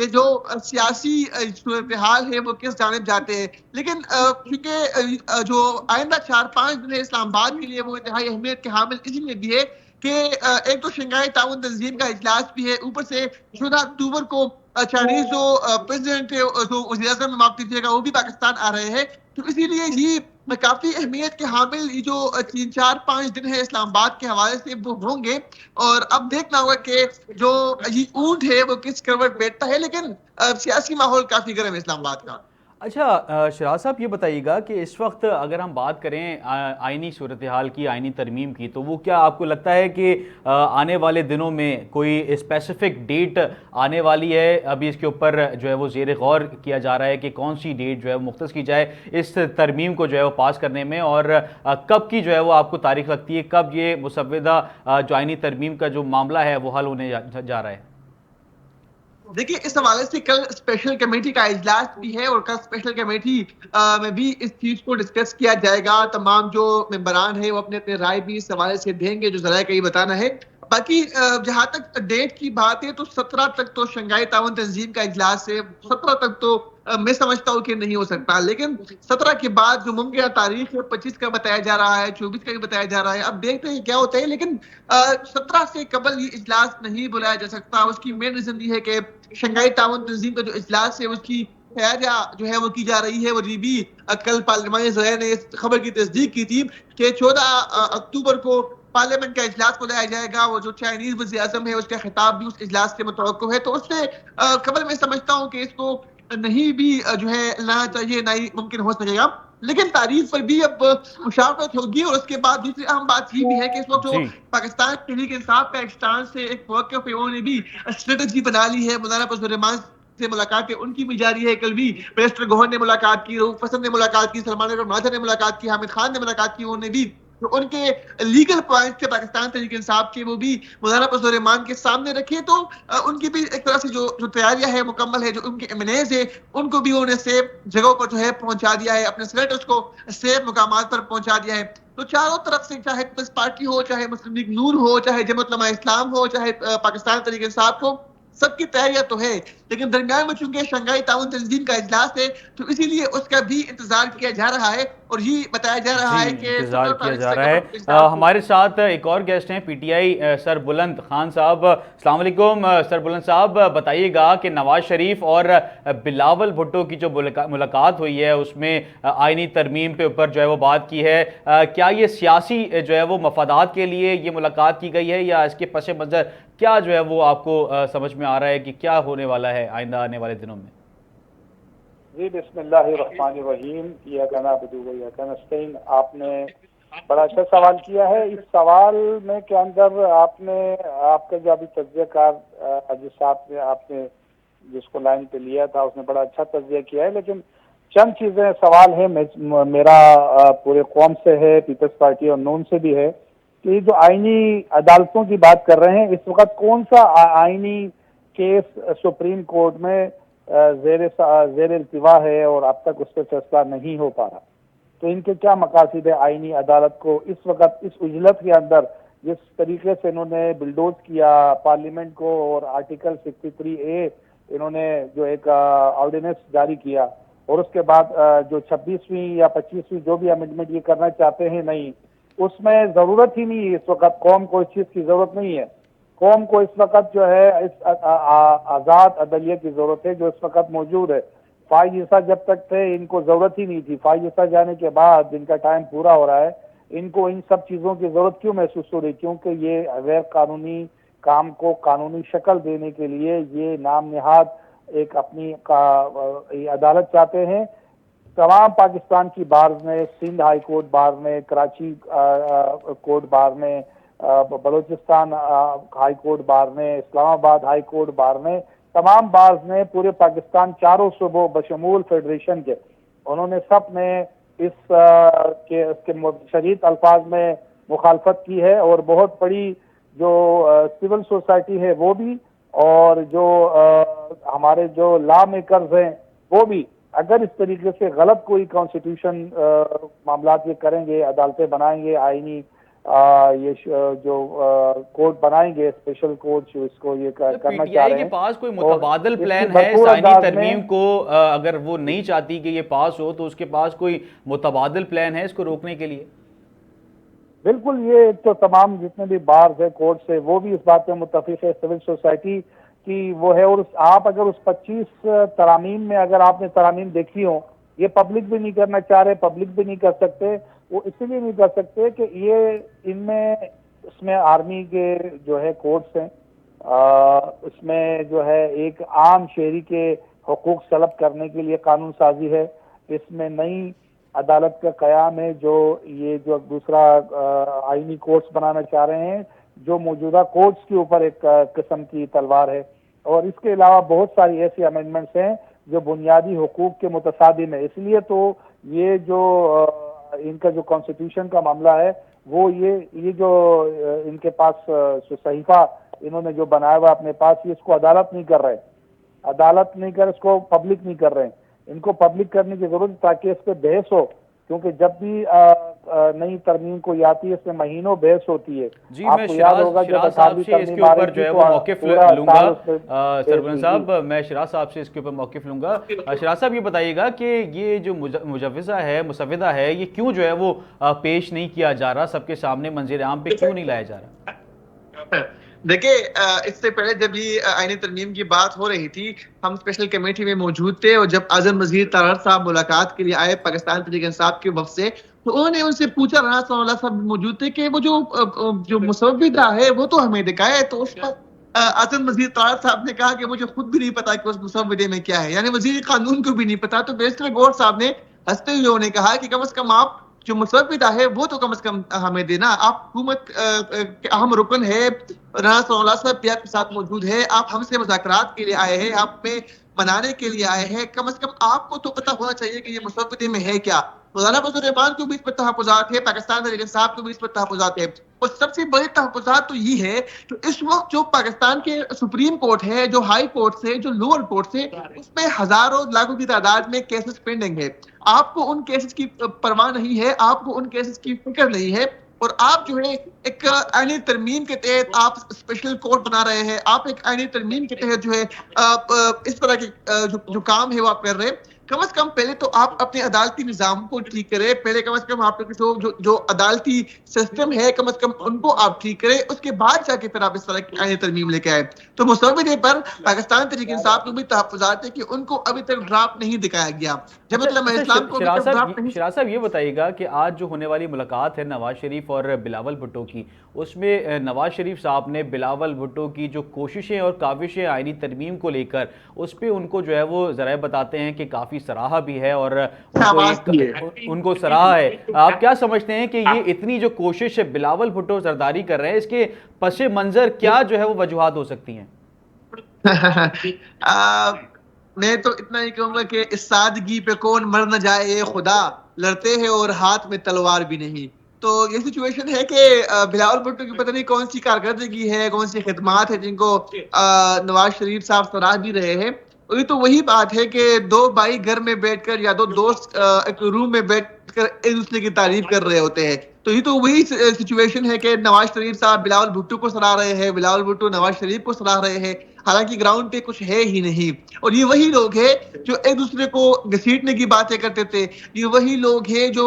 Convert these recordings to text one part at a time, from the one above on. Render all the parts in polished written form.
کہ جو سیاسی صورتحال ہے وہ کس جانب جاتے ہیں. لیکن چونکہ جو آئندہ 4-5 دن ہے اسلام آباد کے لیے وہ انتہائی اہمیت کے حامل اس لیے بھی ہے کہ ایک تو شنگھائی تعاون تنظیم کا اجلاس بھی ہے، اوپر سے 14 اکتوبر کو چائنیز جو پریزیڈنٹ جو وزیر اعظم معاف کیجیے گا وہ بھی پاکستان آ رہے ہیں. تو اسی لیے یہ کافی اہمیت کے حامل یہ جو 3-4-5 دن ہے اسلام آباد کے حوالے سے وہ ہوں گے. اور اب دیکھنا ہوگا کہ جو یہ اونٹ ہے وہ کس کروٹ بیٹھتا ہے. لیکن سیاسی ماحول کافی گرم ہے اسلام آباد کا. اچھا شراز صاحب یہ بتائیے گا کہ اس وقت اگر ہم بات کریں آئینی صورتحال کی، آئینی ترمیم کی، تو وہ کیا آپ کو لگتا ہے کہ آنے والے دنوں میں کوئی اسپیسیفک ڈیٹ آنے والی ہے؟ ابھی اس کے اوپر جو ہے وہ زیر غور کیا جا رہا ہے کہ کون سی ڈیٹ جو ہے وہ مختص کی جائے اس ترمیم کو جو ہے وہ پاس کرنے میں، اور کب کی جو ہے وہ آپ کو تاریخ لگتی ہے کب یہ مسودہ جو آئینی ترمیم کا جو معاملہ ہے وہ حل ہونے جا رہا ہے؟ دیکھیے اس حوالے سے کل اسپیشل کمیٹی کا اجلاس بھی ہے اور کل اسپیشل کمیٹی میں بھی اس چیز کو ڈسکس کیا جائے گا. تمام جو ممبران ہیں وہ اپنے اپنے رائے بھی اس حوالے سے دیں گے جو ذرائع کا یہ بتانا ہے. باقی جہاں تک ڈیٹ کی بات ہے تو 17 تک تو شنگھائی تعاون تنظیم کا اجلاس ہے. 17 تک تو میں سمجھتا ہوں کہ نہیں ہو سکتا. لیکن 17 کے بعد جو ممکنہ تاریخ ہے 25 کا بتایا جا رہا ہے، 24 کا بھی بتایا جا رہا ہے. اب دیکھتے ہیں کیا ہوتا ہے. لیکن 17 سے قبل یہ اجلاس نہیں بلایا جا سکتا. اس کی مین ریزن یہ ہے کہ شنگھائی تعاون تنظیم کا جو اجلاس ہے اس کی تیاریاں جو ہے وہ کی جا رہی ہے. اور یہ بھی کل پارلیمانی ذرائع نے اس خبر کی تصدیق کی تھی کہ 14 اکتوبر کو پارلیمنٹ کا اجلاس بلایا جائے گا. وہ جو چائنیز وزیر اعظم ہے اس کا خطاب بھی اس اجلاس سے متوقع ہے. تو اس سے خبر میں سمجھتا ہوں کہ اس کو نہیں بھی جو ہے لانا چاہیے، نہ ہی ممکن ہو سکے گا. لیکن تاریخ پر بھی اب مشاورت ہوگی. اور اس کے بعد دوسری اہم بات یہ بھی ہے کہ اس وقت جو جی پاکستان تحریک انصاف کا ایک سٹانس سے ایک موقف ہے، انہوں نے بھی اسٹریٹجی بنا لی ہے. مولانا فضل الرحمان سے ملاقاتیں ان کی بھی جاری ہے. کل بھی منسٹر گوہر نے ملاقات کی، رؤوف حسن نے ملاقات کی، سلمان ناظر نے ملاقات کی، حامد خان نے ملاقات کی. انہوں نے بھی ان کے لیگل پوائنٹ تھے پاکستان تحریک انصاف کے وہ بھی مولانا فضل الرحمان کے سامنے رکھے. تو ان کی بھی ایک طرح سے جو تیاریاں ہیں مکمل ہے. جو ان کے ایمنیز ہے ان کو بھی انہوں نے سیف جگہوں پر جو ہے پہنچا دیا ہے، اپنے سینیٹرز کو سیف مقامات پر پہنچا دیا ہے. تو چاروں طرف سے چاہے پیپلز پارٹی ہو، چاہے مسلم لیگ نون ہو، چاہے جماعت علماء اسلام ہو، چاہے پاکستان تحریک انصاف ہو، سب کی تیاریاں تو ہے. لیکن درمیان میں چونکہ شنگھائی تعاون تنظیم کا اجلاس ہے تو اسی لیے اس کا بھی انتظار کیا جا رہا ہے. اور یہ بتایا جا جی رہا ہے کہ انتظار 17 کیا تاریخ جا سے رہا قبل ہے. اجلاس کو ہمارے ساتھ ایک اور گیسٹ ہیں پی ٹی آئی سر بلند خان صاحب. السلام علیکم سر بلند صاحب، بتائیے گا کہ نواز شریف اور بلاول بھٹو کی جو ملاقات ہوئی ہے اس میں آئینی ترمیم پہ اوپر جو ہے وہ بات کی ہے، کیا یہ سیاسی جو ہے وہ مفادات کے لیے یہ ملاقات کی گئی ہے یا اس کے پس منظر کیا جو ہے وہ آپ کو سمجھ میں آ رہا ہے کہ کیا ہونے والا ہے آئندہ آنے والے دنوں میں؟ جی بسم اللہ الرحمن الرحیم. ایاک نعبد و ایاک نستعین. آپ نے بڑا اچھا سوال کیا ہے. اس سوال میں کے اندر آپ کا جو ابھی تجزیہ کار جس صاحب نے آپ نے جس کو لائن پہ لیا تھا اس نے بڑا اچھا تجزیہ کیا ہے. لیکن چند چیزیں سوال ہے میرا پورے قوم سے ہے، پیپلز پارٹی اور نون سے بھی ہے کہ جو آئینی عدالتوں کی بات کر رہے ہیں اس وقت کون سا آئینی کیس سپریم کورٹ میں زیر التوا ہے اور اب تک اس پہ فیصلہ نہیں ہو پا رہا. تو ان کے کیا مقاصد ہے آئینی عدالت کو اس وقت اس اجلت کے اندر جس طریقے سے انہوں نے بلڈوز کیا پارلیمنٹ کو اور آرٹیکل 63A انہوں نے جو ایک آرڈیننس جاری کیا اور اس کے بعد جو 26ویں یا 25ویں جو بھی امینڈمنٹ یہ کرنا چاہتے ہیں نہیں، اس میں ضرورت ہی نہیں ہے. اس وقت قوم کو اس چیز کی ضرورت نہیں ہے. قوم کو اس وقت جو ہے اس آزاد عدلیہ کی ضرورت ہے جو اس وقت موجود ہے. فائز عیسیٰ جب تک تھے ان کو ضرورت ہی نہیں تھی. فائز عیسیٰ جانے کے بعد جن کا ٹائم پورا ہو رہا ہے ان کو ان سب چیزوں کی ضرورت کیوں محسوس ہو رہی؟ کیونکہ یہ غیر قانونی کام کو قانونی شکل دینے کے لیے یہ نام نہاد ایک اپنی عدالت چاہتے ہیں. تمام پاکستان کی بارز نے، سندھ ہائی کورٹ بار نے، کراچی کورٹ بار نے، بلوچستان ہائی کورٹ بار نے، اسلام آباد ہائی کورٹ بار نے، تمام بارز نے پورے پاکستان چاروں صوبوں بشمول فیڈریشن کے انہوں نے سب نے اس کے شدید الفاظ میں مخالفت کی ہے. اور بہت بڑی جو سول سوسائٹی ہے وہ بھی اور جو ہمارے جو لا میکرز ہیں وہ بھی اگر اس طریقے سے غلط کوئی کانسٹیٹیوشن معاملات یہ کریں گے، عدالتیں بنائیں گے آئینی یہ جو کوڈ بنائیں گے اسپیشل کوڈ جو اس کو یہ کرنا پی ٹی چاہ آئی رہے کے ہیں، پاس کوئی متبادل پلان ہے بھرپور ثانی انداز میں ترمیم کو اگر وہ نہیں چاہتی کہ یہ پاس ہو تو اس کے پاس کوئی متبادل پلان ہے اس کو روکنے کے لیے؟ بالکل، یہ تو تمام جتنے بھی بارز ہے کورٹس ہے وہ بھی اس بات پہ متفق ہے، سول سوسائٹی کی وہ ہے، اور آپ اگر اس 25 ترامیم میں اگر آپ نے ترامیم دیکھی ہوں، یہ پبلک بھی نہیں کرنا چاہ رہے، پبلک بھی نہیں کر سکتے، وہ اس لیے نہیں کر سکتے کہ یہ ان میں اس میں آرمی کے جو ہے کورٹس ہیں، اس میں جو ہے ایک عام شہری کے حقوق سلب کرنے کے لیے قانون سازی ہے، اس میں نئی عدالت کا قیام ہے، جو یہ جو دوسرا آئینی کورٹس بنانا چاہ رہے ہیں جو موجودہ کورٹس کے اوپر ایک قسم کی تلوار ہے، اور اس کے علاوہ بہت ساری ایسی امینڈمنٹس ہیں جو بنیادی حقوق کے متصادم ہے۔ اس لیے تو یہ جو ان کا جو کانسٹیٹیوشن کا معاملہ ہے وہ یہ جو ان کے پاس صحیفہ انہوں نے جو بنایا ہوا اپنے پاس، یہ اس کو عدالت نہیں کر رہے، عدالت نہیں کر، اس کو پبلک نہیں کر رہے ہیں، ان کو پبلک کرنے کی ضرورت ہے تاکہ اس پہ بحث ہو، کیونکہ جب بھی نئی ترمیم کوئی آتی ہے اس میں مہینوں بحث ہوتی ہے۔ جی، آپ میں کو یاد ہوگا جب شراز صاحب 18ویں سے اس کے ترمیم آ رہی اوپر جو تھی ہے تو وہ موقف پورا لوں سال گا، اس پہ سربراہ صاحب میں شراز صاحب سے اس کے اوپر موقف لوں گا۔ شراز صاحب یہ بتائیے گا کہ یہ جو مجوزہ ہے، مسودہ ہے، یہ کیوں جو ہے وہ پیش نہیں کیا جا رہا، سب کے سامنے منظر عام پہ کیوں نہیں لایا جا رہا؟ دیکھیں، اس سے پہلے جب یہ آئینی ترمیم کی بات ہو رہی تھی، ہم اسپیشل کمیٹی میں موجود تھے، اور جب اعظم وزیر طارق صاحب ملاقات کے لیے آئے پاکستان تحریک انصاف کے وفد سے، تو انہوں نے ان سے پوچھا، رانا ثناء اللہ صاحب موجود تھے، کہ وہ جو مسودہ ہے وہ تو ہمیں دکھائے، تو اس پر اعظم وزیر طارق صاحب نے کہا کہ مجھے خود بھی نہیں پتا کہ اس مسودے میں کیا ہے، یعنی وزیر قانون کو بھی نہیں پتا۔ تو بیرسٹر گور صاحب نے ہنستے ہوئے انہوں نے کہا کہ کم از کم آپ جو مسودہ ہے وہ تو کم از کم ہمیں دینا، آپ حکومت کے اہم رکن ہے، رانا ثناء اللہ صاحب بھی آپ کے ساتھ موجود ہے، آپ ہم سے مذاکرات کے لیے آئے ہیں، آپ میں منانے کے لیے آئے ہیں، کم از کم آپ کو تو پتہ ہونا چاہیے کہ یہ مسودے میں ہے کیا۔ مولانا فضل الرحمان کو بھی اس پر تحفظات ہے، پاکستان تحریک انصاف کو بھی اس پر تحفظات ہے، اور سب سے بڑے تحفظات تو یہ ہے کہ اس وقت جو پاکستان کے سپریم کورٹ ہے، جو ہائی کورٹ ہے، جو لوور کورٹ ہے، اس میں ہزاروں لاکھوں کی تعداد میں کیسز پینڈنگ ہے۔ آپ کو ان کیسز کی پرواہ نہیں ہے، آپ کو ان کیسز کی فکر نہیں ہے، اور آپ جو ہے ایک آئینی ترمیم کے تحت آپ اسپیشل کورٹ بنا رہے ہیں، آپ ایک آئینی ترمیم کے تحت جو ہے اس طرح کے جو کام ہے وہ آپ کر رہے ہیں۔ کم از کم پہلے تو آپ اپنے عدالتی نظام کو ٹھیک کریں، پہلے کم از کم آپ کے جو عدالتی سسٹم ہے کم از کم ان کو آپ ٹھیک کریں، اس کے بعد جا کے پھر آپ اس طرح کی آئینی ترمیم لے کے آئے۔ تو مسودے پر پاکستان تحریک انصاف کو بھی تحفظات ہے کہ ان کو ابھی تک ڈرافٹ نہیں دکھایا گیا، جمعیت علماء اسلام کو ابھی تک ڈرافٹ نہیں۔ شراز صاحب یہ بتائیے گا کہ آج جو ہونے والی ملاقات ہے نواز شریف اور بلاول بھٹو کی، اس میں نواز شریف صاحب نے بلاول بھٹو کی جو کوششیں اور کاوشیں آئینی ترمیم کو لے کر، اس پہ ان کو جو ہے وہ ذرائع بتاتے ہیں کہ کافی سراہا بھی ہے، اور ان کو سراہا ہے۔ آپ کیا سمجھتے ہیں کہ یہ اتنی جو کوشش ہے بلاول بھٹو زرداری کر رہے ہیں، اس کے پس منظر کیا جو ہے وہ وجوہات ہو سکتی ہیں؟ میں تو اتنا ہی کہوں گا کہ اس سادگی پہ کون مر نہ جائے اے خدا، لڑتے ہیں اور ہاتھ میں تلوار بھی نہیں۔ تو یہ سچویشن ہے کہ بلاول بھٹو کی پتہ نہیں کون سی کارکردگی ہے، کون سی خدمات ہے جن کو نواز شریف صاحب سراہ بھی رہے ہیں۔ اور یہ تو وہی بات ہے کہ دو بھائی گھر میں بیٹھ کر یا دو دوست ایک روم میں بیٹھ کر ایک دوسرے کی تعریف کر رہے ہوتے ہیں۔ تو یہ تو وہی سچویشن ہے کہ نواز شریف صاحب بلاول بھٹو کو سراہ رہے ہیں، بلاول بھٹو نواز شریف کو سراہ رہے ہیں، حالانکہ گراؤنڈ پہ کچھ ہے ہی نہیں۔ اور یہ وہی لوگ ہیں جو ایک دوسرے کو گھسیٹنے کی باتیں کرتے تھے، یہ وہی لوگ ہیں جو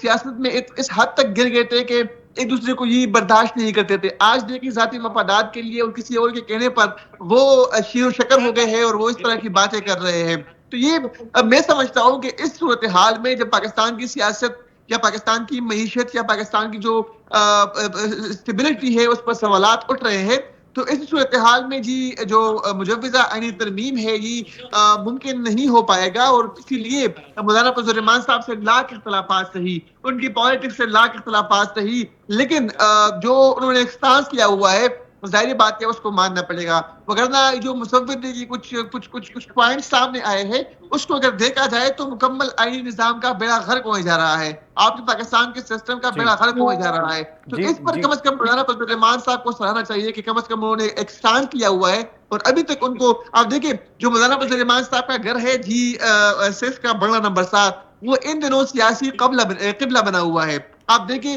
سیاست میں اس حد تک گر گئے تھے کہ ایک دوسرے کو یہ برداشت نہیں کرتے تھے۔ آج دیکھیں ذاتی مفادات کے لیے اور کسی اور کے کہنے پر وہ شیر و شکر ہو گئے ہیں اور وہ اس طرح کی باتیں کر رہے ہیں۔ تو یہ میں سمجھتا ہوں کہ اس صورتحال میں جب پاکستان کی سیاست یا پاکستان کی معیشت یا پاکستان کی جو اسٹیبلٹی ہے اس پر سوالات اٹھ رہے ہیں، تو اس صورتحال میں جی جو مجوزہ آئینی ترمیم ہے یہ ممکن نہیں ہو پائے گا، اور اسی لیے مولانا فضل الرحمان صاحب سے لاکھ اختلافات صحیح، ان کی پالیٹکس سے لاکھ اختلافات صحیح، لیکن جو انہوں نے اسٹانس کیا ہوا ہے ظاہری بات ہے اس کو ماننا پڑے گا۔ وگرنہ جو مسودے کی کچھ پوائنٹ سامنے آئے ہیں اس کو اگر دیکھا جائے تو مکمل آئینی نظام کا بیڑا غرق ہونے جا رہا ہے، آپ کے پاکستان کے سسٹم کا بیڑا غرق ہونے جا رہا ہے۔ تو اس پر کم از کم مولانا فضل الرحمان صاحب کو سراہنا چاہیے کہ کم از کم انہوں نے ایک اسٹانڈ کیا ہوا ہے، اور ابھی تک ان کو آپ دیکھیں جو مولانا فضل الرحمان صاحب کا گھر ہے جی سیف کا بنگلہ نمبر 7، وہ ان دنوں سیاسی قبلہ بنا ہوا ہے۔ آپ دیکھیں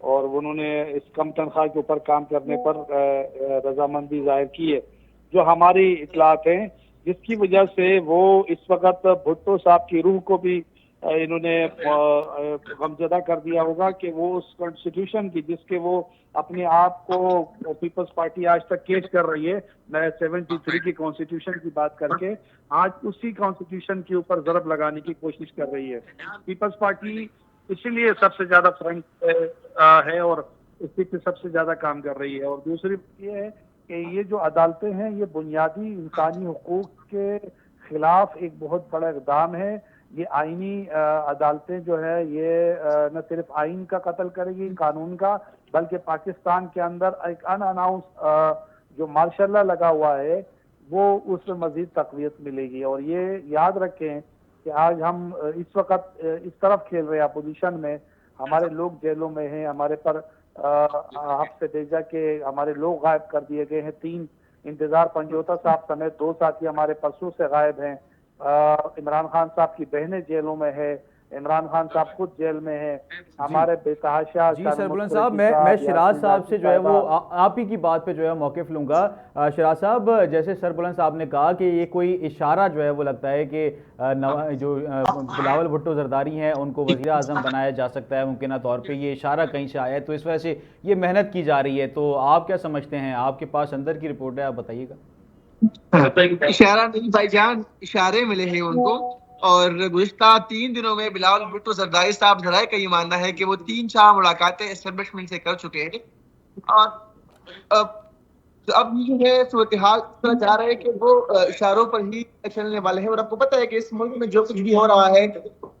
اور انہوں نے اس کم تنخواہ کے اوپر کام کرنے پر رضامندی ظاہر کی ہے، جو ہماری اطلاعات ہیں، جس کی وجہ سے وہ اس وقت بھٹو صاحب کی روح کو بھی انہوں نے غمزدہ کر دیا ہوگا کہ وہ اس کانسٹیٹیوشن کی جس کے وہ اپنے آپ کو پیپلز پارٹی آج تک کیچ کر رہی ہے 73 کی کانسٹیٹیوشن کی بات کر کے، آج اسی کانسٹیٹیوشن کے اوپر ضرب لگانے کی کوشش کر رہی ہے۔ پیپلز پارٹی اسی لیے سب سے زیادہ فرنٹ ہے اور اسی پہ سب سے زیادہ کام کر رہی ہے۔ اور دوسری یہ ہے کہ یہ جو عدالتیں ہیں یہ بنیادی انسانی حقوق کے خلاف ایک بہت بڑا اقدام ہے۔ یہ آئینی عدالتیں جو ہے یہ نہ صرف آئین کا قتل کرے گی، قانون کا، بلکہ پاکستان کے اندر ایک ان اناؤنس جو مارشل لا لگا ہوا ہے وہ اس میں مزید تقویت ملے گی۔ اور یہ یاد رکھیں کہ آج ہم اس وقت اس طرف کھیل رہے ہیں اپوزیشن میں، ہمارے لوگ جیلوں میں ہیں، ہمارے پر حبس سے بھیجا کہ ہمارے لوگ غائب کر دیے گئے ہیں، 3 انتظار پنجوتا صاحب سمیت 2 ساتھی ہمارے پرسوں سے غائب ہیں، عمران خان صاحب کی بہنیں جیلوں میں ہے، عمران خان صاحب خود جیل میں ہیں، ہمارے بے تحاشا جی سر بلند صاحب، میں شراز صاحب سے جو ہے وہ آپ ہی کی بات پہ جو ہے موقف لوں گا۔ شراز صاحب، جیسے سر بلند صاحب نے کہا کہ یہ کوئی اشارہ جو ہے وہ لگتا ہے کہ جو بلاول بھٹو زرداری ہیں ان کو وزیر اعظم بنایا جا سکتا ہے ممکنہ طور پہ، یہ اشارہ کہیں سے آیا ہے، تو اس وجہ سے یہ محنت کی جا رہی ہے، تو آپ کیا سمجھتے ہیں؟ آپ کے پاس اندر کی رپورٹ ہے، آپ بتائیے گا۔ اشارہ نہیں بھائی جان، اشارے ملے ہیں ان کو، اور گزشتہ 3 دنوں میں بلاول بھٹو زرداری صاحب ذرائع کا یہ ماننا ہے کہ وہ 3-4 ملاقاتیں اسٹیبلشمنٹ سے کر چکے ہیں، اور اب جو ہے صورتحال اس طرح جا رہا ہے کہ وہ اشاروں پر ہی چلنے والے ہیں۔ اور آپ کو پتہ ہے کہ اس ملک میں جو کچھ بھی ہو رہا ہے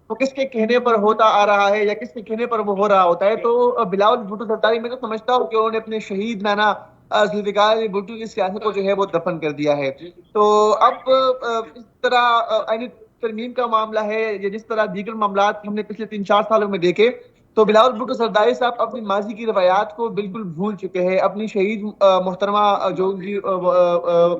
وہ کس کے کہنے پر ہوتا آ رہا ہے یا کس کے کہنے پر وہ ہو رہا ہوتا ہے۔ تو بلاول بھٹو زرداری میں تو سمجھتا ہوں کہ انہوں نے اپنے شہید نانا ذوالفقار علی بھٹو کی سیاست کو جو ہے وہ دفن کر دیا ہے۔ تو اب اس طرح آئینی ترمیم کا معاملہ ہے یا جس طرح دیگر معاملات ہم نے پچھلے 3-4 سالوں میں دیکھے، تو بلاول بھٹو زرداری صاحب اپنی ماضی کی روایات کو بالکل بھول چکے ہیں۔ اپنی شہید محترمہ جو ان کی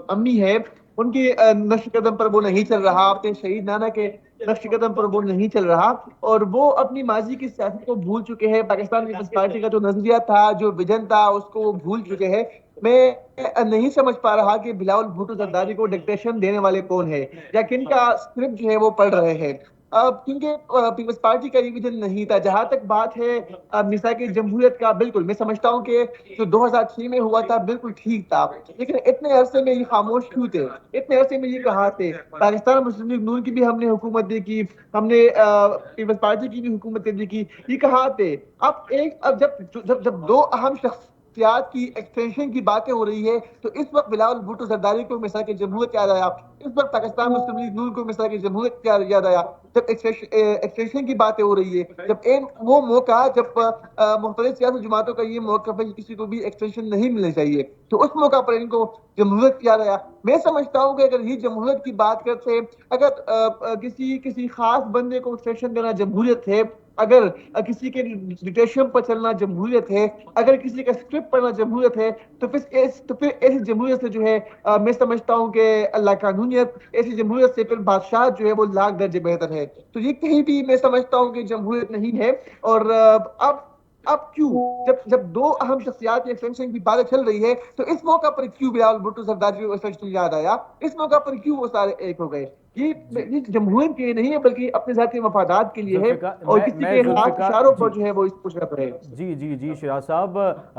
امی ہے ان کی نقش قدم پر وہ نہیں چل رہا، اپنے شہید نانا کے نقش قدم پر وہ نہیں چل رہا، اور وہ اپنی ماضی کی سیاست کو بھول چکے ہیں۔ پاکستان پیپلز پارٹی کا جو نظریہ تھا، جو ویژن تھا، اس کو وہ بھول چکے ہیں۔ میں نہیں سمجھ پا رہا کہ بلاول بھٹو زرداری کو ڈکٹیشن دینے والے کون ہیں یا کن کا اسکرپٹ جو ہے وہ پڑھ رہے ہیں، کیونکہ پیپلز پارٹی کا یہ ویژن نہیں تھا۔ جہاں تک بات ہے مساق جمہوریت کا، بالکل میں سمجھتا ہوں کہ جو 2006 میں ہوا تھا بالکل ٹھیک تھا، لیکن اتنے عرصے میں یہ خاموش کیوں تھے؟ اتنے عرصے میں یہ کہاں تھے؟ پاکستان مسلم لیگ نون کی بھی ہم نے حکومت دیکھی، ہم نے پیپلز پارٹی کی بھی حکومت دیکھی، یہ کہاں تھے؟ اب جب 2 اہم شخصیات کی ایکسٹینشن کی باتیں ہو رہی ہے تو اس وقت بلاول بھٹو زرداری کو مساق جمہوریت یاد آیا، اس وقت پاکستان مسلم لیگ نون کو مساق جمہوریت یاد آیا، جب ایکسٹینشن کی باتیں ہو رہی ہے، جب وہ موقع، جب مختلف سیاسی جماعتوں کا یہ موقع ہے کسی کو بھی ایکسٹینشن نہیں ملنی چاہیے، تو اس موقع پر ان کو جمہوریت یاد آیا۔ میں سمجھتا ہوں کہ اگر یہ جمہوریت کی بات کرتے، اگر کسی خاص بندے کو ایکسٹینشن دینا جمہوریت ہے، اگر کسی کے ڈکٹیشن پر چلنا جمہوریت ہے، اگر کسی کا اسکرپٹ پڑھنا جمہوریت ہے، تو پھر ایسی جمہوریت سے جو ہے میں سمجھتا ہوں کہ اللہ قانونیت، ایسی جمہوریت سے پھر بادشاہ جو ہے وہ لاکھ درجے بہتر ہے۔ تو یہ کہیں بھی میں سمجھتا ہوں کہ جمہوریت نہیں ہے۔ اور اب کیوں جب 2 اہم شخصیات کی ایکسٹینشن کی باتیں چل رہی ہے تو اس موقع پر کیوں بلاول بھٹو زرداری کو ایکسٹینشن یاد آیا؟ اس موقع پر کیوں وہ سارے ایک ہو گئے؟ یہ جمہوریت کے لیے نہیں ہے بلکہ اپنے ذاتی مفادات کے لیے ہے، اور کسی کے خاص اشاروں پر جو ہے وہ اس پوچھ رہا ہے۔ جی شراز صاحب،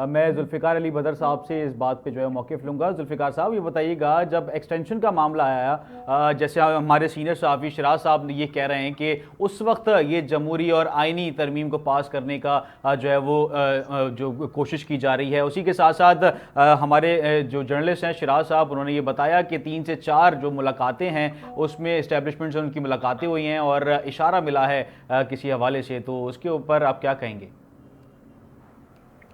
میں ذوالفقار علی بدر صاحب سے اس بات پہ جو ہے موقف لوں گا۔ ذوالفقار صاحب، یہ بتائیے گا، جب ایکسٹینشن کا معاملہ آیا، جیسے ہمارے سینئر صحافی شراز صاحب یہ کہہ رہے ہیں کہ اس وقت یہ جمہوری اور آئینی ترمیم کو پاس کرنے کا جو ہے وہ جو کوشش کی جا رہی ہے، اسی کے ساتھ ساتھ ہمارے جو جرنلسٹ ہیں شراز صاحب، انہوں نے یہ بتایا کہ 3 سے 4 جو ملاقاتیں ہیں اس میں اسٹیبلشمنٹ سے ان کی ملاقاتیں ہوئی ہیں اور اشارہ ملا ہے کسی حوالے سے، تو اس کے اوپر آپ کیا کہیں گے؟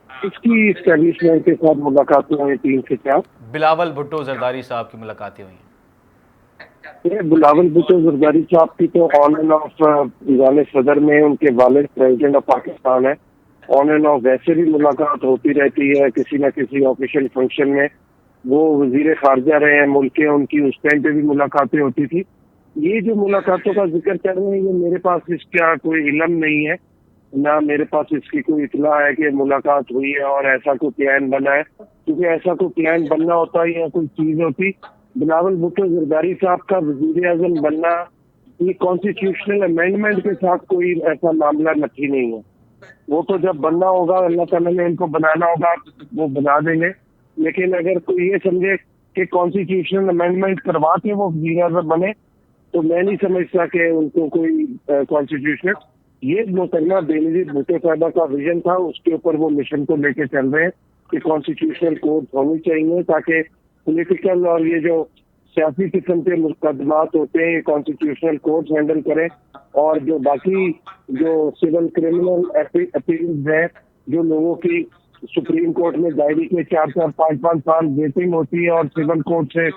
اس کی اسٹیبلشمنٹ کے ساتھ ملاقاتیں ہوئی 3 سے 4 بلاول بھٹو زرداری صاحب کی ملاقاتیں ہوئی ہیں۔ بلاول بھٹو زرداری صاحب کی تو آن اینڈ آف نظام صدر میں ان کے والد پریزیڈنٹ آف پاکستان ہے، آن اینڈ آف ویسے بھی ملاقات ہوتی رہتی ہے، کسی نہ کسی آفیشیل فنکشن میں وہ وزیر خارجہ رہے ہیں ملک کے، ان کی اس ٹائم پہ بھی ملاقاتیں ہوتی تھی۔ یہ جو ملاقاتوں کا ذکر کر رہے ہیں یہ میرے پاس اس کا کوئی علم نہیں ہے، نہ میرے پاس اس کی کوئی اطلاع ہے کہ ملاقات ہوئی ہے اور ایسا کوئی پلان بنا ہے، کیونکہ ایسا کوئی پلان بننا ہوتا یا کوئی چیز ہوتی، بلاول بھٹو زرداری صاحب کا وزیر اعظم بننا یہ کانسٹیٹیوشنل امینڈمنٹ کے ساتھ کوئی ایسا معاملہ نکلی نہیں ہے. وہ تو جب بننا ہوگا اللہ تعالیٰ نے ان کو بنانا ہوگا وہ بنا دیں گے. لیکن اگر کوئی یہ سمجھے کہ کانسٹیٹیوشنل امینڈمنٹ کروا کے وہ وزیر اعظم بنے تو میں نہیں سمجھتا کہ ان کو کوئی کانسٹیٹیوشنل، یہ محترمہ بینظیر بھٹو صاحبہ کا ویژن تھا، اس کے اوپر وہ مشن کو لے کے چل رہے ہیں کہ کانسٹیٹیوشنل کورٹ ہونی چاہیے تاکہ پولیٹیکل اور یہ جو سیاسی قسم کے مقدمات ہوتے ہیں یہ کانسٹیٹیوشنل کورٹ ہینڈل کریں، اور جو باقی جو سول کرمنل اپیلز ہیں جو لوگوں کی سپریم کورٹ میں دائری کے 4 5 سال ویٹنگ ہوتی ہے اور سول کورٹ سے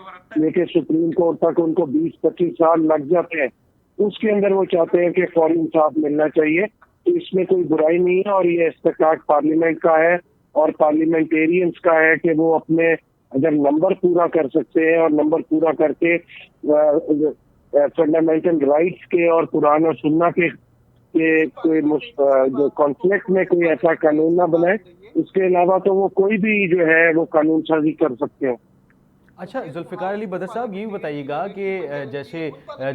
لے کے سپریم کورٹ تک ان کو 20 25 سال لگ جاتے ہیں، اس کے اندر وہ چاہتے ہیں کہ فوری انصاف ملنا چاہیے. تو اس میں کوئی برائی نہیں ہے اور یہ استحقاق پارلیمنٹ کا ہے اور پارلیمنٹیرینس کا ہے کہ وہ اپنے اگر نمبر پورا کر سکتے ہیں اور نمبر پورا کر کے فنڈامنٹل رائٹس کے اور قرآن و سنہ کے کوئی جو کانفلکٹ میں کوئی ایسا قانون نہ بنائے. اس کے علاوہ تو وہ کوئی بھی جو ہے وہ قانون سازی کر سکتے ہیں. اچھا ذوالفقار علی بدر صاحب یہ بھی بتائیے گا کہ جیسے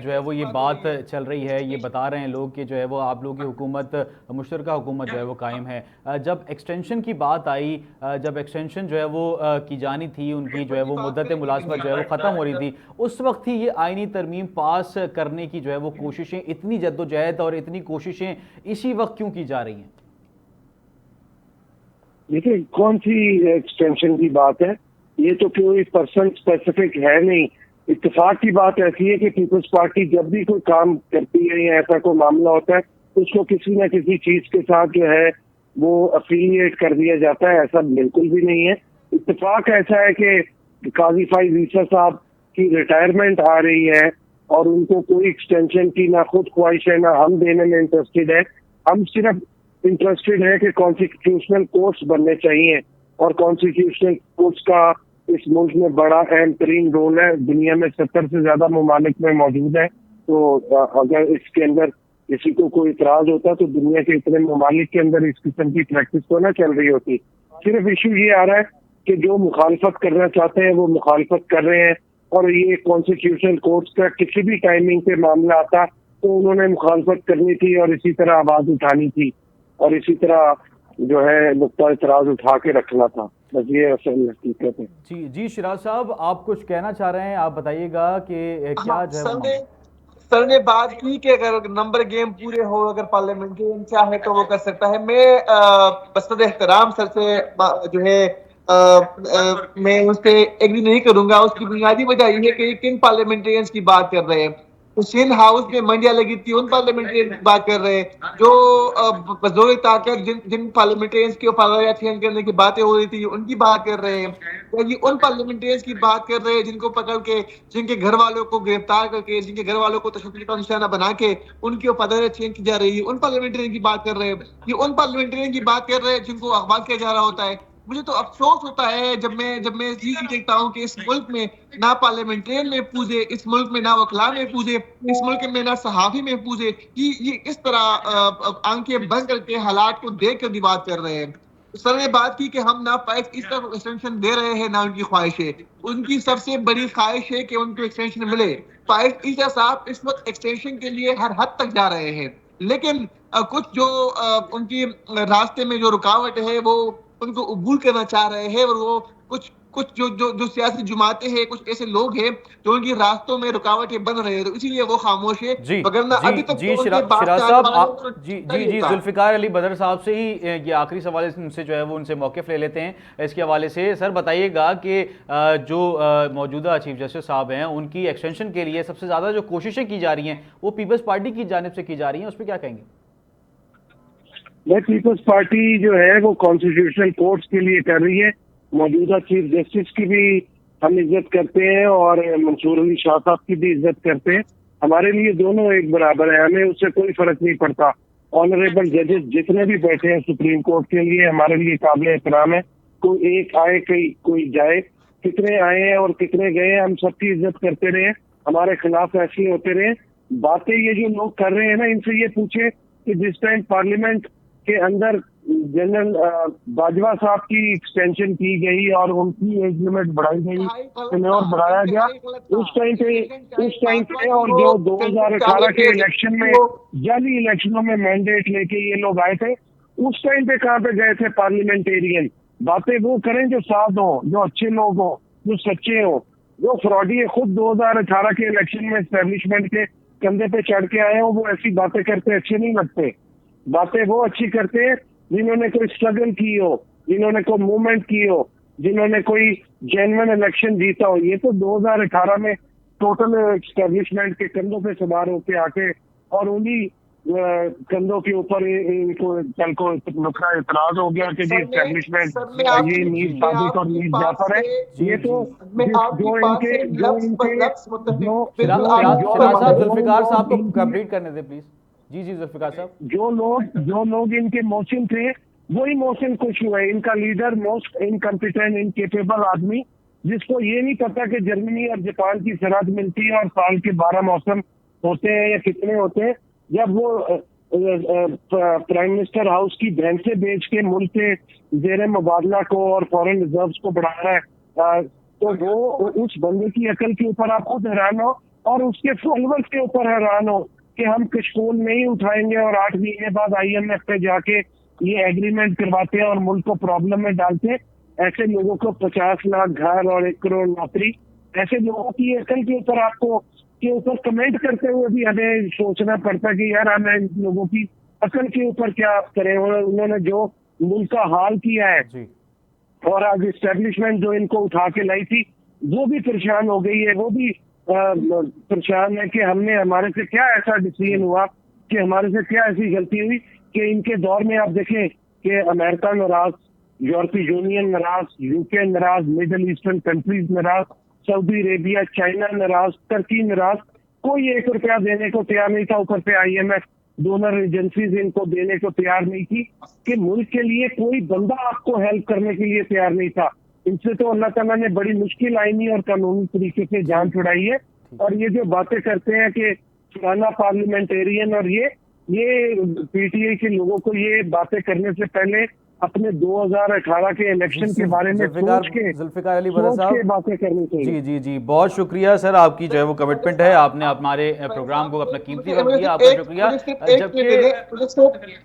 جو ہے وہ یہ بات چل رہی ہے، یہ بتا رہے ہیں لوگ کہ جو ہے وہ آپ لوگوں کی حکومت مشترکہ حکومت جو ہے وہ قائم ہے، جب ایکسٹینشن کی بات آئی، جب ایکسٹینشن جو ہے وہ کی جانی تھی، ان کی جو ہے وہ مدت ملازمت جو ہے وہ ختم ہو رہی تھی، اس وقت ہی یہ آئینی ترمیم پاس کرنے کی جو ہے وہ کوششیں، اتنی جدوجہد اور اتنی کوششیں اسی وقت کیوں کی جا رہی ہیں؟ دیکھیں کون سی ایکسٹینشن کی بات ہے، یہ تو کوئی پرسن اسپیسیفک ہے نہیں. اتفاق کی بات ایسی ہے کہ پیپلز پارٹی جب بھی کوئی کام کرتی ہے یا ایسا کوئی معاملہ ہوتا ہے اس کو کسی نہ کسی چیز کے ساتھ جو ہے وہ افیلیٹ کر دیا جاتا ہے. ایسا بالکل بھی نہیں ہے. اتفاق ایسا ہے کہ قاضی فائز عیسیٰ صاحب کی ریٹائرمنٹ آ رہی ہے اور ان کو کوئی ایکسٹینشن کی نہ خود خواہش ہے نہ ہم دینے میں انٹرسٹڈ ہے. ہم صرف انٹرسٹڈ ہے کہ کانسٹیٹیوشنل کورٹس بننے چاہیے اور کانسٹیٹیوشنل کورٹس کا اس ملک میں بڑا اہم ترین رول ہے. دنیا میں 70 سے زیادہ ممالک میں موجود ہے. تو اگر اس کے اندر کسی کو کوئی اعتراض ہوتا تو دنیا کے اتنے ممالک کے اندر اس قسم کی پریکٹس تو نہ چل رہی ہوتی. صرف ایشو یہ آ رہا ہے کہ جو مخالفت کرنا چاہتے ہیں وہ مخالفت کر رہے ہیں اور یہ کانسٹیٹیوشنل کورٹس کا کسی بھی ٹائمنگ پہ معاملہ آتا تو انہوں نے مخالفت کرنی تھی اور اسی طرح آواز اٹھانی تھی اور اسی طرح جو ہے نقطہ اعتراض اٹھا کے رکھنا تھا. بس یہ اصل حقیقت ہے. جی شیراز صاحب آپ کچھ کہنا چاہ رہے ہیں، آپ بتائیے گا کہ کیا جو ہے سر نے بات کی کہ اگر نمبر گیم پورے ہو، اگر پارلیمنٹرین چاہے تو وہ کر سکتا ہے. میں بصد احترام سر سے جو ہے میں اس پہ ایگری نہیں کروں گا. اس کی بنیادی وجہ یہ ہے کہ یہ کن پارلیمنٹرینز کی بات کر رہے ہیں. حسین ہاؤس میں منڈیا لگی تھی ان پارلیمنٹرین کی بات کر رہے ہیں جو بزور طاقت جن پارلیمنٹرینز کی وفاداریاں چینج کرنے کی باتیں ہو رہی تھی ان کی بات کر رہے ہیں. یہ ان پارلیمنٹرینز کی بات کر رہے ہیں جن کو پکڑ کے، جن کے گھر والوں کو گرفتار کر کے، جن کے گھر والوں کو تشدد کا نشانہ بنا کے ان کی وفاداریاں چینج کی جا رہی ہے. ان پارلیمنٹرین کی بات کر رہے ہیں. یہ ان پارلیمنٹرین کی بات کر رہے ہیں جن کو اغوا کیا جا رہا ہوتا ہے. مجھے تو افسوس ہوتا ہے جب میں چیز دیکھتا ہوں کہ اس ملک میں نہ پارلیمنٹرین محفوظ ہے، اس ملک میں نہ وکلاء محفوظ ہے، اس ملک میں نہ صحافی محفوظ ہے. یہ اس طرح آنکھیں بند کر کے حالات کو دیکھ کر بھی بات کر رہے ہیں. سر نے بات کی کہ ہم نہ فائز اس طرح ایکسٹینشن دے رہے ہیں نہ ان کی خواہش ہے. ان کی سب سے بڑی خواہش ہے کہ ان کو ایکسٹینشن ملے. فائز عیسیٰ صاحب اس وقت ایکسٹینشن کے لیے ہر حد تک جا رہے ہیں لیکن کچھ جو ان کی راستے میں جو رکاوٹ ہے وہ ان کو عبور کرنا چاہ رہے ہیں اور وہ کچھ جو سیاسی جماعتیں ہیں، کچھ ایسے لوگ ہیں جو ان کی راستوں میں رکاوٹیں بن رہے ہیں، تو اسی لیے وہ خاموش ہے. شیراز صاحب جی ذوالفقار علی بدر صاحب سے ہی یہ آخری سوال سے جو ہے وہ ان سے موقف لے لیتے ہیں اس کے حوالے سے. سر بتائیے گا کہ جو موجودہ چیف جسٹس صاحب ہیں ان کی ایکسٹینشن کے لیے سب سے زیادہ جو کوششیں کی جا رہی ہیں وہ پیپلز پارٹی کی جانب سے کی جا رہی ہیں، اس پہ کیا کہیں گے؟ پیپلز پارٹی جو ہے وہ کانسٹیٹیوشنل کورٹس کے لیے کر رہی ہے. موجودہ چیف جسٹس کی بھی ہم عزت کرتے ہیں اور منصور علی شاہ صاحب کی بھی عزت کرتے ہیں. ہمارے لیے دونوں ایک برابر ہیں، ہمیں اس سے کوئی فرق نہیں پڑتا. آنریبل ججز جتنے بھی بیٹھے ہیں سپریم کورٹ کے لیے ہمارے لیے قابل احترام ہے. کوئی ایک آئے کوئی جائے، کتنے آئے ہیں اور کتنے گئے ہیں ہم سب کی عزت کرتے رہے. ہمارے خلاف فیصلے ہوتے رہے. باتیں یہ جو لوگ کر رہے ہیں نا ان سے یہ پوچھے کہ جس ٹائم پارلیمنٹ کے اندر جنرل باجوہ صاحب کی ایکسٹینشن کی گئی اور ان کی ایج لمٹ بڑھائی گئی، اور بڑھایا گیا اس ٹائم پہ اور جو 2018 کے الیکشن میں جعلی الیکشنوں میں مینڈیٹ لے کے یہ لوگ آئے تھے، اس ٹائم پہ کہاں پہ گئے تھے پارلیمنٹیرین؟ باتیں وہ کریں جو صاف ہوں، جو اچھے لوگ ہوں، جو سچے ہوں، جو فراڈی خود 2018 کے الیکشن میں اسٹیبلشمنٹ کے کندھے پہ چڑھ کے آئے ہوں، وہ ایسی باتیں کرتے اچھے نہیں لگتے۔ باتیں وہ اچھی کرتے ہیں جنہوں نے کوئی اسٹرگل کی ہو، جنہوں نے کوئی موومنٹ کی ہو، جنہوں نے کوئی جینوئن الیکشن جیتا ہو۔ یہ تو 2018 میں ٹوٹل اسٹیبلشمنٹ کے کندھوں پہ سوار ہو کے آ کے اور انہی کندھوں کے اوپر ان کو کل کو نکھرا اعتراض ہو گیا کہ جی اسٹیبلشمنٹ یہ میر صادق اور میر جعفر ہے۔ یہ تو جو ان کے شراز صاحب ذوالفقار صاحب کو کمپلیٹ کرنے دیں پلیز۔ جی ذوالفقار صاحب۔ جو لوگ ان کے موسم تھے وہی موسم خوش ہوئے۔ ان کا لیڈر موسٹ انکمپیٹنٹ انکیپیبل آدمی، جس کو یہ نہیں پتا کہ جرمنی اور جاپان کی سرحد ملتی ہے اور سال کے 12 موسم ہوتے ہیں یا کتنے ہوتے ہیں، جب وہ پرائم منسٹر ہاؤس کی بہن سے بیچ کے ملک کے زیر مبادلہ کو اور فورن ریزروز کو بڑھا رہا ہے، تو وہ اس بندے کی عقل کے اوپر آپ خود حیران ہو اور اس کے فالوورز کے اوپر حیران ہو کہ ہم کشکول نہیں اٹھائیں گے اور 8 مہینے بعد IMF پہ جا کے یہ ایگریمنٹ کرواتے ہیں اور ملک کو پرابلم میں ڈالتے ہیں۔ ایسے لوگوں کو 50 لاکھ گھر اور 1 کروڑ نوکری، ایسے لوگوں کی عقل کے اوپر آپ کو کے اوپر کمنٹ کرتے ہوئے بھی ہمیں سوچنا پڑتا کہ یار ہمیں ان لوگوں کی عقل کے اوپر کیا کریں۔ انہوں نے جو ملک کا حال کیا ہے اور آج اسٹیبلشمنٹ جو ان کو اٹھا کے لائی تھی وہ بھی پریشان ہو گئی ہے، وہ بھی پریشان ہے کہ ہم نے ہمارے سے کیا ایسا ڈیسیژن ہوا، کہ ہمارے سے کیا ایسی غلطی ہوئی کہ ان کے دور میں آپ دیکھیں کہ امریکہ ناراض، یورپی یونین ناراض، UK ناراض، مڈل ایسٹرن کنٹریز ناراض، سعودی عربیہ، چائنا ناراض، ترکی ناراض، کوئی 1 روپیہ دینے کو تیار نہیں تھا۔ اوپر پہ IMF ڈونر ایجنسیز ان کو دینے کو تیار نہیں تھی کہ ملک کے لیے کوئی بندہ آپ کو ہیلپ کرنے کے لیے تیار نہیں تھا۔ ان سے تو اللہ تعالیٰ نے بڑی مشکل آئینی اور قانونی طریقے سے جان چھڑائی ہے۔ اور یہ جو باتیں کرتے ہیں کہ فلانا پارلیمنٹیرین اور یہ PTI کے لوگوں کو یہ باتیں کرنے سے پہلے اپنے 2018 کے الیکشن کے بارے میں سوچ کے باتیں کرنی چاہیے۔ جی بہت شکریہ سر، آپ کی جو ہے وہ کمٹمنٹ ہے، آپ نے ہمارے پروگرام کو اپنا قیمتی وقت دیا، آپ کا شکریہ۔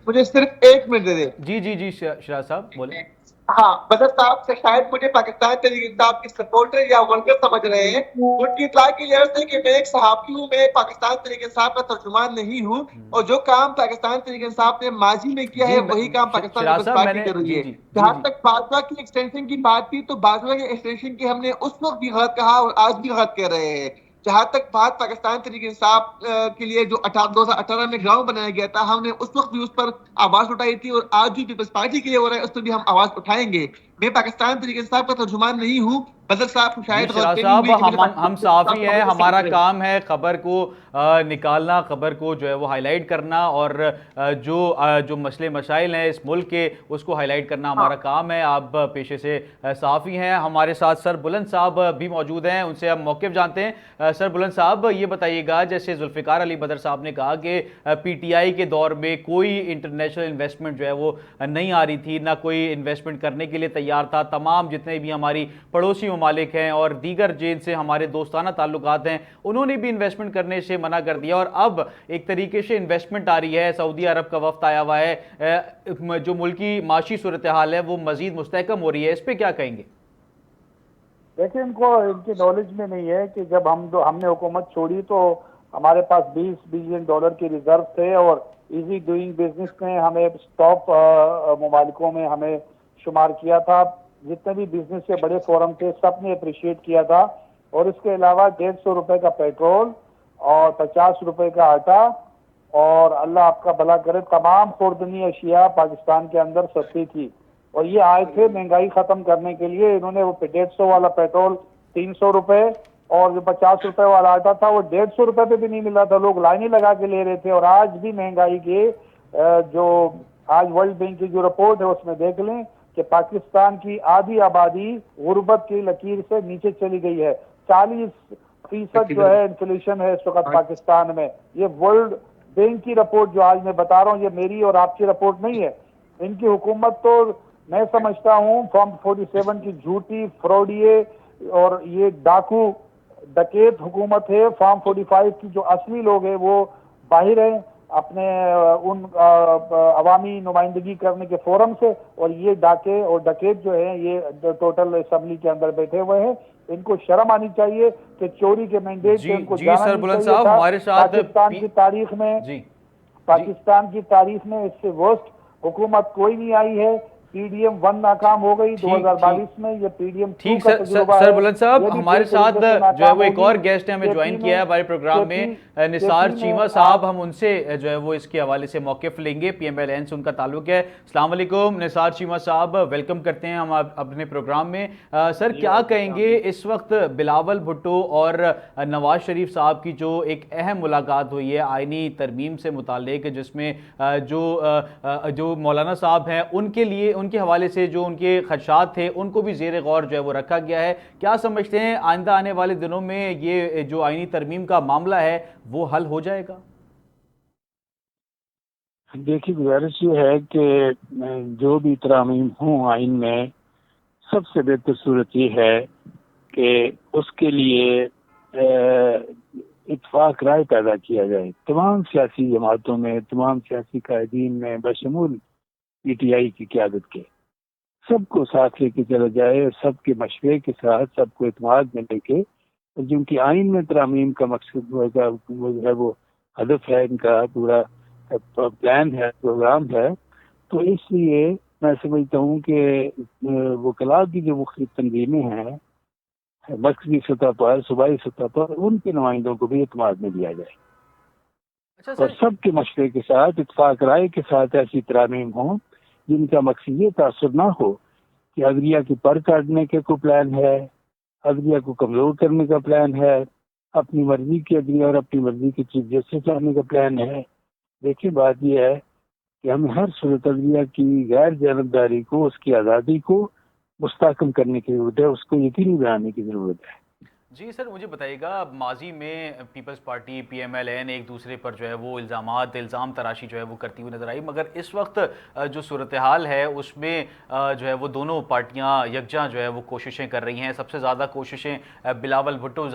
مجھے صرف 1 منٹ دے دیں۔ جی شراز صاحب بولیں۔ ہاں بدر صاحب سے شاید مجھے پاکستان تحریک انصاف کی سپورٹر یا ورکر سمجھ رہے ہیں۔ ان کی اطلاع کی غرض ہے کہ میں ایک صحافی ہوں، میں پاکستان تحریک انصاف کا ترجمان نہیں ہوں، اور جو کام پاکستان تحریک انصاف نے ماضی میں کیا ہے وہی کام پاکستان پیپلز پارٹی کر رہی ہے۔ جہاں تک باجوہ کی ایکسٹینشن کی بات تھی تو باجوہ کی ایکسٹینشن کی ہم نے اس وقت بھی غلط کہا اور آج بھی غلط کہہ رہے ہیں۔ جہاں تک بات پاکستان تحریک انصاف کے لیے جو 2018 میں گراؤنڈ بنایا گیا تھا، ہم نے اس وقت بھی اس پر آواز اٹھائی تھی اور آج بھی پیپلز پارٹی کے لیے ہو رہا ہے اس پر بھی ہم آواز اٹھائیں گے۔ میں پاکستان تحریک انصاف کا ترجمان نہیں ہوں۔ بدر صاحب کو شاید ہم صحافی ہیں، ہمارا کام ہے خبر کو نکالنا، خبر کو جو ہے وہ ہائی لائٹ کرنا، اور جو مسئلے مسائل ہیں اس ملک کے اس کو ہائی لائٹ کرنا ہمارا کام ہے۔ آپ پیشے سے صحافی ہیں۔ ہمارے ساتھ سر بلند صاحب بھی موجود ہیں، ان سے ہم موقف جانتے ہیں۔ سر بلند صاحب یہ بتائیے گا، جیسے ذوالفقار علی بدر صاحب نے کہا کہ PTI کے دور میں کوئی انٹرنیشنل انویسٹمنٹ جو ہے وہ نہیں آ رہی تھی، نہ کوئی انویسٹمنٹ کرنے کے لیے تیار تھا۔ تمام جتنے بھی ہماری پڑوسی ممالک ہیں اور دیگر جن سے ہمارے دوستانہ تعلقات ہیں انہوں نے بھی انویسٹمنٹ کرنے سے منع کر دیا، اور اب ایک طریقے سے انویسٹمنٹ آ رہی ہے۔ سعودی عرب کا وفد آیا ہوا ہے، جو ملکی معاشی صورتحال ہے وہ مزید مستحکم ہو رہی ہے، اس پہ کیا کہیں گے؟ دیکھیں ان کی نالج میں نہیں ہے کہ جب ہم نے حکومت چھوڑی تو ہمارے پاس $20 بلین کے ریزرو تھے، اور ایزی ڈوئنگ بزنس میں ہمیں ٹاپ ممالکوں میں ہمیں شمار کیا تھا۔ جتنے بھی بزنس کے بڑے فورم تھے سب نے اپریشیٹ کیا تھا، اور اس کے علاوہ 150 روپے کا پیٹرول اور 50 روپے کا آٹا، اور اللہ آپ کا بھلا کرے تمام خوردنی اشیاء پاکستان کے اندر سستی تھی، اور یہ آئے تھے مہنگائی ختم کرنے کے لیے۔ انہوں نے وہ 150 والا پیٹرول 300 روپے اور جو 50 روپے والا آٹا تھا وہ 150 روپے پہ بھی نہیں مل رہا تھا، لوگ لائنیں لگا کے لے رہے تھے۔ اور آج بھی مہنگائی کے جو آج ورلڈ بینک کی جو رپورٹ ہے اس میں دیکھ لیں کہ پاکستان کی آدھی آبادی غربت کی لکیر سے نیچے چلی گئی ہے۔ 40% جو ہے انفلیشن ہے اس وقت پاکستان میں۔ یہ ورلڈ بینک کی رپورٹ جو آج میں بتا رہا ہوں، یہ میری اور آپ کی رپورٹ نہیں ہے، ان کی حکومت تو میں سمجھتا ہوں فارم 47 کی جھوٹی فراڈیے اور یہ ڈاکو ڈکیت حکومت ہے. فارم 45 کی جو اصلی لوگ ہیں وہ باہر ہیں اپنے ان عوامی نمائندگی کرنے کے فورم سے, اور یہ ڈاکے اور ڈکیت جو ہیں یہ ٹوٹل اسمبلی کے اندر بیٹھے ہوئے ہیں. ان کو شرم آنی چاہیے کہ چوری کے مینڈیٹ سے ان کو جانا سر نہیں بلند چاہیے صاحب تھا. ہمارے ساتھ پاکستان کی تاریخ میں پاکستان کی تاریخ میں اس سے ورسٹ حکومت کوئی نہیں آئی ہے. پی ڈی ایم 1 ناکام ہو گئی 2022 میں, یہ پی ڈی ایم 2 کا تجربہ ہے. سر بلند صاحب یہ بھی ہمارے پوری ساتھ طریقے سے جو ہے ناکام وہ ایک اور ہوگی. گیسٹ ہیں ہمیں جوائن KP کیا ہے ہمارے پروگرام میں, نثار چیمہ صاحب, ہم ان سے جو ہے وہ اس کے حوالے سے موقف لیں گے. پی ایم ایل این سے ان کا تعلق ہے. السلام علیکم نثار چیمہ صاحب, ویلکم کرتے ہیں ہم اپنے پروگرام میں. سر کیا کہیں گے اس وقت بلاول بھٹو اور نواز شریف صاحب کی جو ایک اہم ملاقات ہوئی ہے آئینی ترمیم سے متعلق, جس میں جو مولانا صاحب ہیں ان کے لیے ان کے حوالے سے جو ان کے خدشات تھے ان کو بھی زیر غور جو ہے وہ رکھا گیا ہے. کیا سمجھتے ہیں آئندہ آنے والے دنوں میں یہ جو آئینی ترمیم کا معاملہ ہے وہ حل ہو جائے گا؟ دیکھیے گزارش یہ ہے کہ جو بھی ترامیم ہوں آئین میں, سب سے بہتر صورت یہ ہے کہ اس کے لیے اتفاق رائے پیدا کیا جائے تمام سیاسی جماعتوں میں, تمام سیاسی قائدین میں, بشمول پی ٹی آئی کی قیادت کے. سب کو ساتھ لے کے چلا جائے اور سب کے مشورے کے ساتھ سب کو اعتماد میں لے کے, جن کی آئین میں ترامیم کا مقصد ہے وہ ہدف ہے, ان کا پورا پلان ہے, پروگرام ہے. تو اس لیے میں سمجھتا ہوں کہ وکلاء کی جو مختلف تنظیمیں ہیں مرکزی سطح پر, صوبائی سطح پر, ان کے نمائندوں کو بھی اعتماد میں لیا جائے اور سب کے مشورے کے ساتھ اتفاق رائے کے ساتھ ایسی ترامیم ہوں جن کا مقصد یہ تاثر نہ ہو کہ عدلیہ کی پر کاٹنے کے کوئی پلان ہے, عدلیہ کو کمزور کرنے کا پلان ہے, اپنی مرضی کی عدلیہ اور اپنی مرضی کی چیف جسٹس لانے کا پلان ہے. دیکھیے بات یہ ہے کہ ہمیں ہر صورت عدلیہ کی غیر جانبداری کو, اس کی آزادی کو مستحکم کرنے کی ضرورت ہے, اس کو یقینی بنانے کی ضرورت ہے. جی سر, مجھے بتائیے گا, ماضی میں Peoples Party P M L N ایک دوسرے پر جو ہے وہ الزام تراشی جو ہے وہ کرتی ہوئی نظر آئی, مگر اس وقت جو صورتحال ہے اس میں جو ہے وہ دونوں پارٹیاں یکجاں جو ہے وہ کوششیں کر رہی ہیں. سب سے زیادہ کوششیں بلاول بھٹو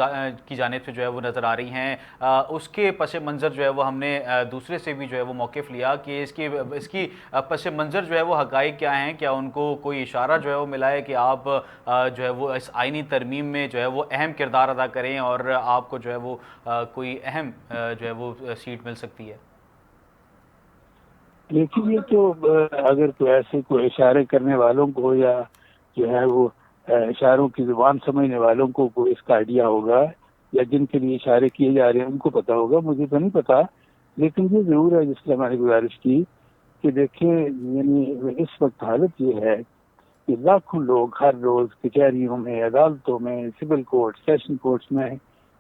کی جانب سے جو ہے وہ نظر آ رہی ہیں. اس کے پس منظر جو ہے وہ ہم نے دوسرے سے بھی جو ہے وہ موقف لیا کہ اس کی پس منظر جو ہے وہ حقائق کیا ہیں, کیا ان کو کوئی اشارہ جو ہے وہ ملا ہے کہ آپ جو ہے وہ اس آئینی ترمیم میں جو ہے وہ اہم کردار ادا کریں اور آپ کو جو ہے وہ کوئی اہم جو ہے وہ سیٹ مل سکتی ہے؟ لیکن یہ تو اگر تو ایسے کوئی اشارے کرنے والوں کو یا جو ہے وہ اشاروں کی زبان سمجھنے والوں کو اس کا آئیڈیا ہوگا, یا جن کے لیے اشارے کیے جا رہے ہیں ان کو پتا ہوگا, مجھے تو نہیں پتا. لیکن یہ ضرور ہے جس سے ہماری گزارش کی کہ دیکھیں, یعنی اس وقت حالت یہ ہے کہ لاکھوں لوگ ہر روز کچہریوں میں, عدالتوں میں, سول کورٹ, سیشن کورٹس میں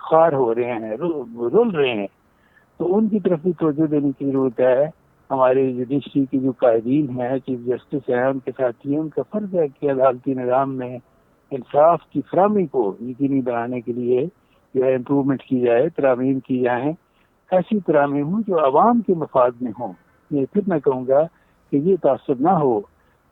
خوار ہو رہے ہیں, رول رہے ہیں. تو ان کی طرف بھی توجہ دینے کی ضرورت ہے. ہمارے جوڈیشری کے جو قائدین ہیں, چیف جسٹس ہیں, ان کے ساتھی ہیں, ان کا فرض ہے کہ عدالتی نظام میں انصاف کی فراہمی کو یقینی بنانے کے لیے جو ہے امپرومنٹ کی جائے, ترامیم کی جائیں, ایسی ترامیم ہوں جو عوام کے مفاد میں ہوں. یہ پھر میں کہوں گا کہ یہ تاثر نہ ہو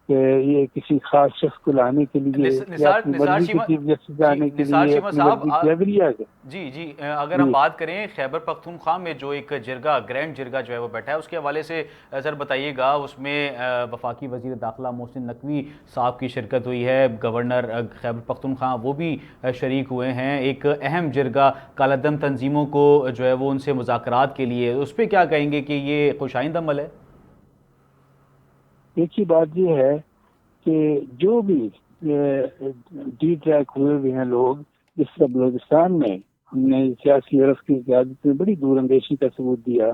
کہ یہ کسی خاص شخص کو لانے کے لیے یا اپنی مرضی کے چیف جسٹس لانے کے لیے اپنی مرضی کی عدلیہ کے. جی اگر ہم بات کریں خیبر پختونخوا میں جو ایک جرگہ, گرینڈ جرگہ جو ہے وہ بیٹھا ہے, اس کے حوالے سے سر بتائیے گا. اس میں وفاقی وزیر داخلہ محسن نقوی صاحب کی شرکت ہوئی ہے, گورنر خیبر پختونخوا وہ بھی شریک ہوئے ہیں. ایک اہم جرگہ کالعدم تنظیموں کو جو ہے وہ ان سے مذاکرات کے لیے, اس پہ کیا کہیں گے کہ یہ خوشائند عمل ہے؟ ایک ہی بات یہ ہے کہ جو بھی ڈی ٹریک ہوئے ہوئے ہیں لوگ, جس طرح بلوچستان میں ہم نے سیاسی عرف کی قیادت میں بڑی دور اندیشی کا ثبوت دیا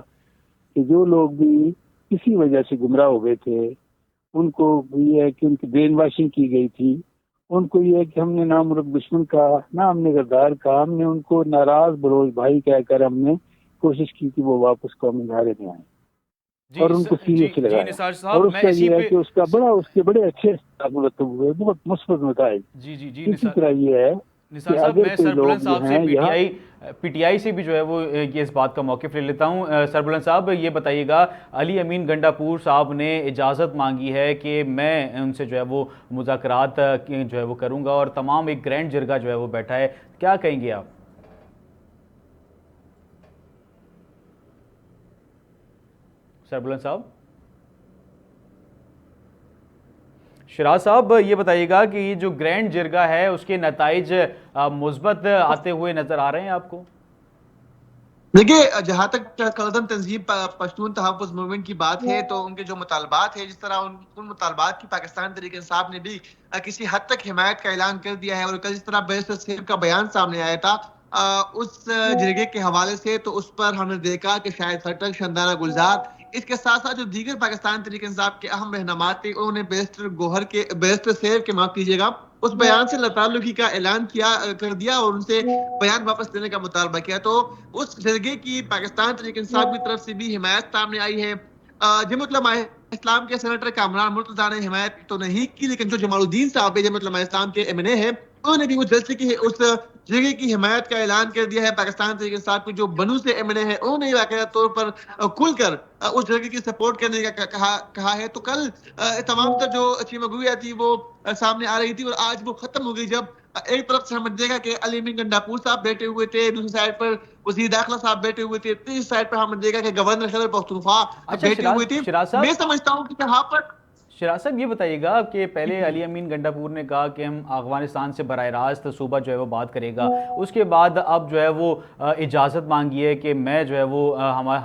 کہ جو لوگ بھی کسی وجہ سے گمراہ ہو گئے تھے, ان کو یہ ہے کہ ان کی برین واشنگ کی گئی تھی, ان کو یہ ہے کہ ہم نے نہ مرد دشمن کہا, نہ ہم نے غدار کہا, ہم نے ان کو ناراض بروز بھائی کہہ کر ہم نے کوشش کی کہ وہ واپس قومی دھارے میں آئیں اور ان کو سیریس لگایا. اور اس کا یہ ہے کہ اس کے بڑے اچھے مرتب ہوئے, بہت مثبت نتائج. اسی طرح یہ ہے نثار صاحب میں سربلند صاحب سے پی ٹی آئی سے بھی جو ہے وہ یہ اس بات کا موقف لے لیتا ہوں. سربلند صاحب یہ بتائیے گا, علی امین گنڈاپور صاحب نے اجازت مانگی ہے کہ میں ان سے جو ہے وہ مذاکرات جو ہے وہ کروں گا اور تمام ایک گرینڈ جرگہ جو ہے وہ بیٹھا ہے, کیا کہیں گے آپ؟ سربلند صاحب, شراز صاحب یہ بتائیے گا کہ یہ جو گرینڈ جرگہ ہے اس کے نتائج مثبت آتے ہوئے نظر آ رہے ہیں آپ کو؟ دیکھیے, جہاں تک قلدم تنظیم پشتون تحفظ موومنٹ کی بات ہے تو ان کے جو مطالبات ہیں, جس طرح ان مطالبات کی پاکستان تحریک انصاف نے بھی کسی حد تک حمایت کا اعلان کر دیا ہے, اور کل جس طرح بیرسٹر سیب کا بیان سامنے آیا تھا اس جرگے کے حوالے سے, تو اس پر ہم نے دیکھا کہ شاہد خٹک, شندانہ گلزار, اس کے ساتھ ساتھ جو دیگر پاکستان تحریک انصاف کے اہم رہنما تھے انہوں نے بیرسٹر سیب کے معاف کیجیے گا اس بیان سے تعلقی کا اعلان کر دیا اور ان سے بیان واپس لینے کا مطالبہ کیا. تو اس جرگے کی پاکستان تحریک انصاف کی طرف سے بھی حمایت سامنے آئی ہے. جمعیت علماء اسلام کے سینیٹر کامران مرتضیٰ نے حمایت تو نہیں کی, لیکن جو جمال الدین صاحب جمعیت علماء اسلام کے ایم این اے ہیں انہوں نے بھی اس جگہ کی حمایت کا اعلان کر دیا ہے. پاکستان تحریک انصاف کے جو بنو سے ایم این اے ہیں انہوں نے باقاعدہ طور پر کھل کر اس جگہ کی سپورٹ کرنے کا کہا ہے. تو کل تمام تر جو چیمگوئیاں تھی وہ سامنے آ رہی تھی اور آج وہ ختم ہو گئی, جب ایک طرف سے ہم نے دیکھا کہ علی امین گنڈاپور صاحب بیٹھے ہوئے تھے, دوسری سائڈ پر وزیر داخلہ صاحب بیٹھے ہوئے تھے, تیسری سائڈ پر ہم نے دیکھا کہ گورنر خیبر پختونخوا بیٹھے ہوئے تھے. میں سمجھتا ہوں کہ یہاں پر شراز صاحب یہ بتائیے گا کہ پہلے علی امین گنڈاپور نے کہا کہ ہم افغانستان سے براہ راست صوبہ جو ہے وہ بات کرے گا, اس کے بعد اب جو ہے وہ اجازت مانگی ہے کہ میں جو ہے وہ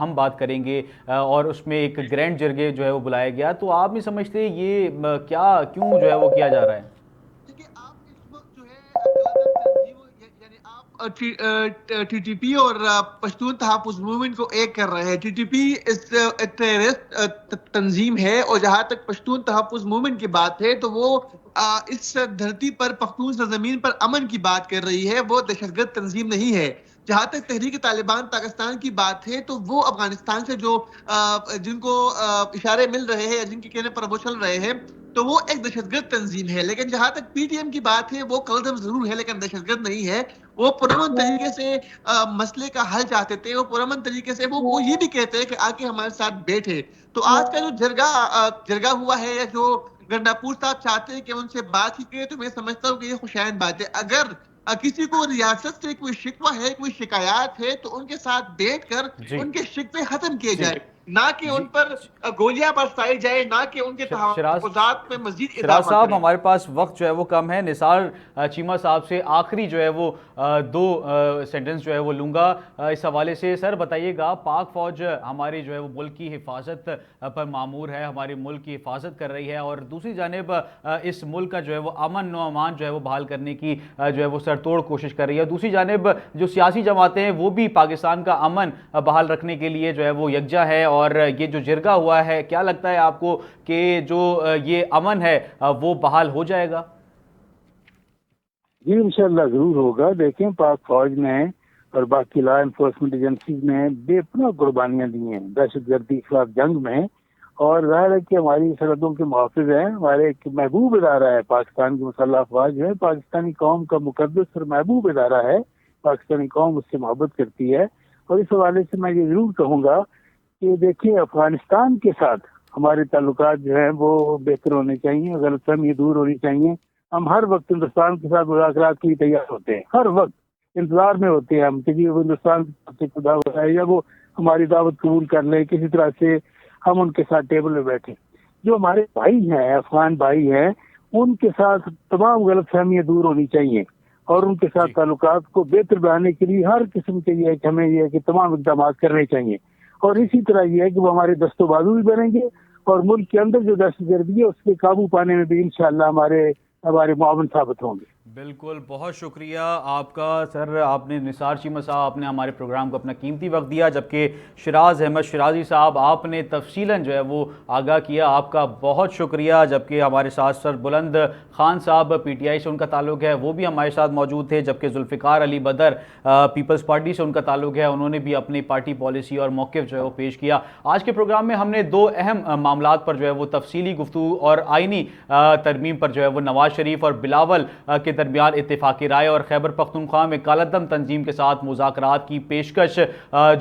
ہم بات کریں گے اور اس میں ایک گرینڈ جرگے جو ہے وہ بلایا گیا. تو آپ نہیں سمجھتے یہ کیوں جو ہے وہ کیا جا رہا ہے؟ ٹی ٹی پی اور پشتون تحفظ موومنٹ کو ایک کر رہے ہیں. ٹی ٹی پی ٹیررسٹ تنظیم ہے, اور جہاں تک پشتون تحفظ موومنٹ کی بات ہے تو وہ اس دھرتی پر پختون سرزمین پر امن کی بات کر رہی ہے, وہ دہشت گرد تنظیم نہیں ہے. جہاں تک تحریک طالبان پاکستان کی بات ہے تو وہ افغانستان سے جو جن کو اشارے مل رہے ہیں, جن کے کہنے پر وہ چل رہے ہیں, تو وہ ایک دہشت گرد تنظیم ہے. لیکن جہاں تک پی ٹی ایم کی بات ہے وہ قلدم ضرور ہے لیکن دہشت گرد نہیں ہے. وہ پرامن طریقے سے مسئلے کا حل چاہتے تھے, وہ پرامن طریقے سے وہ یہ بھی کہتے ہیں کہ آگے ہمارے ساتھ بیٹھے. تو آج کا جو جرگہ ہوا ہے, یا جو گنڈاپور صاحب چاہتے ہیں کہ ان سے بات ہی کرے, تو میں سمجھتا ہوں کہ یہ خوشائند بات ہے. اگر کسی کو ریاست سے کوئی شکوہ ہے, کوئی شکایات ہے, تو ان کے ساتھ بیٹھ کر ان کے شکوے ختم کیے جائے, نہ کہ ان پر گولیاں برسائی جائے, نہ کہ ان کے تحفظات میں مزید اضافہ. شراز صاحب ہمارے پاس وقت جو ہے وہ کم ہے, نثار چیمہ صاحب سے آخری جو ہے وہ دو سینٹنس جو ہے وہ لوں گا اس حوالے سے. سر بتائیے گا, پاک فوج ہماری جو ہے وہ ملک کی حفاظت پر مامور ہے, ہمارے ملک کی حفاظت کر رہی ہے, اور دوسری جانب اس ملک کا جو ہے وہ امن و امان جو ہے وہ بحال کرنے کی جو ہے وہ سر توڑ کوشش کر رہی ہے. دوسری جانب جو سیاسی جماعتیں ہیں وہ بھی پاکستان کا امن بحال رکھنے کے لیے جو ہے وہ یکجا ہے, اور یہ جو جرگہ ہوا ہے, کیا لگتا ہے آپ کو کہ جو یہ امن ہے وہ بحال ہو جائے گا؟ جی انشاءاللہ ضرور ہوگا. دیکھیں پاک فوج نے اور باقی لا انفورسمنٹ ایجنسیز نے بے پناہ قربانیاں دی ہیں دہشت گردی کے خلاف جنگ میں, اور ظاہر ہے کہ ہماری سرحدوں کے محافظ ہیں, ہمارے ایک محبوب ادارہ ہے پاکستان کی مسلح افواج ہے, پاکستانی قوم کا مقدس اور محبوب ادارہ ہے, پاکستانی قوم اس سے محبت کرتی ہے. اور اس حوالے سے میں یہ ضرور کہوں گا کہ دیکھیں افغانستان کے ساتھ ہمارے تعلقات جو ہیں وہ بہتر ہونے چاہیے, غلط فہمی دور ہونی چاہیے. ہم ہر وقت ہندوستان کے ساتھ مذاکرات کے لیے تیار ہوتے ہیں, ہر وقت انتظار میں ہوتے ہیں ہم کہ وہ ہندوستان سے خدا ہوتا ہے یا وہ ہماری دعوت قبول کر لیں, کسی طرح سے ہم ان کے ساتھ ٹیبل میں بیٹھیں. جو ہمارے بھائی ہیں, افغان بھائی ہیں, ان کے ساتھ تمام غلط فہمیاں دور ہونی چاہیے, اور ان کے ساتھ تعلقات کو بہتر بنانے کے لیے ہر قسم کے یہ ہے کہ ہمیں یہ ہے کہ تمام اقدامات کرنے چاہیے. اور اسی طرح یہ ہے کہ وہ ہمارے دست و بازو بھی بنیں گے, اور ملک کے اندر جو دہشت گردی ہے اس کے قابو پانے میں بھی انشاءاللہ ہمارے معاون ثابت ہوں گے. بالکل, بہت شکریہ آپ کا سر. آپ نے نثار چیمہ صاحب آپ نے ہمارے پروگرام کو اپنا قیمتی وقت دیا, جبکہ شراز احمد شرازی صاحب آپ نے تفصیلاً جو ہے وہ آگاہ کیا, آپ کا بہت شکریہ. جبکہ ہمارے ساتھ سر بلند خان صاحب پی ٹی آئی سے ان کا تعلق ہے, وہ بھی ہمارے ساتھ موجود تھے, جبکہ ذوالفقار علی بدر پیپلز پارٹی سے ان کا تعلق ہے, انہوں نے بھی اپنی پارٹی پالیسی اور موقف جو ہے وہ پیش کیا. آج کے پروگرام میں ہم نے دو اہم معاملات پر جو ہے وہ تفصیلی گفتگو اور آئینی ترمیم پر جو ہے وہ نواز شریف اور بلاول کے درمیان اتفاقی رائے اور خیبر پختونخوا میں کالعدم تنظیم کے ساتھ مذاکرات کی پیشکش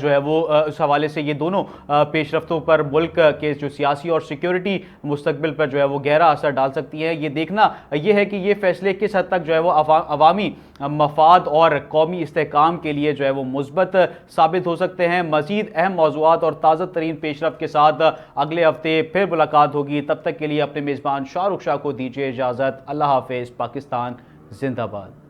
جو ہے وہ اس حوالے سے یہ دونوں پیش رفتوں پر ملک کے جو سیاسی اور سیکیورٹی مستقبل پر جو ہے وہ گہرا اثر ڈال سکتی ہے. یہ دیکھنا یہ ہے کہ یہ فیصلے کس حد تک جو ہے وہ عوامی مفاد اور قومی استحکام کے لیے جو ہے وہ مثبت ثابت ہو سکتے ہیں. مزید اہم موضوعات اور تازہ ترین پیش رفت کے ساتھ اگلے ہفتے پھر ملاقات ہوگی. تب تک کے لیے اپنے میزبان شاہ رخ شاہ کو دیجیے اجازت. اللہ حافظ. پاکستان زندہ باد.